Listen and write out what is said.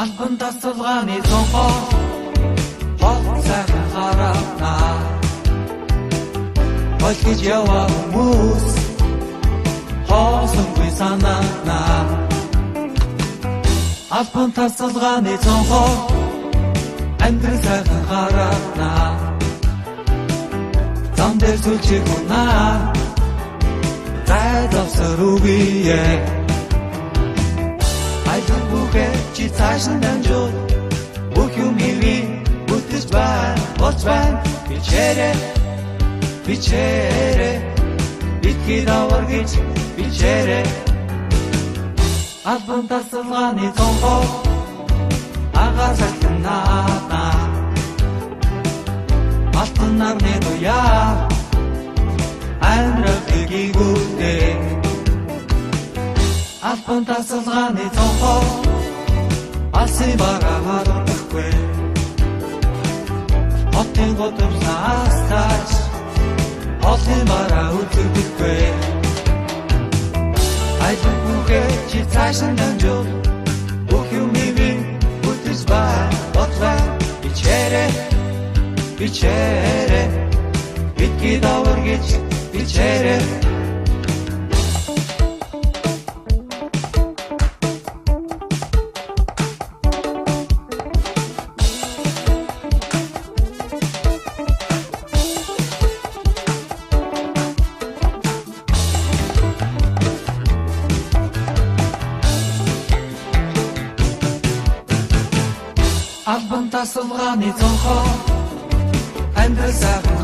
Албан тасалгааны цонхоо хол сайхан харагна. Болгож яваа хүмүүс хоосонгүй санаана. Албан тасалгааны цонхоо амьдрал сайхан харагна. Зам дээр сүлжиг унаа зайдавсар үгүйе. Айдан бүгэ чи цааш нь дамжуул бүх юм хийвээ бүтгэж байна болж байна бичээрэ битгий давар гэж бичээрэ албан тасалгааны цонхоо агаарсан наана алтан нарны дуяа амьдралыг игүүтэй албан тасалгааны цонхоо алсын бараа дутхгүй хотын готом саастаач хотын бараа үтгэхгүй айдан бүгэ чи цааш нь дамжуул бүх юм хийвээ бүтгэж байна бичээрэ битгий давар гэж бичээрэ албан тасалгааны цонхоо амьдрал сайхан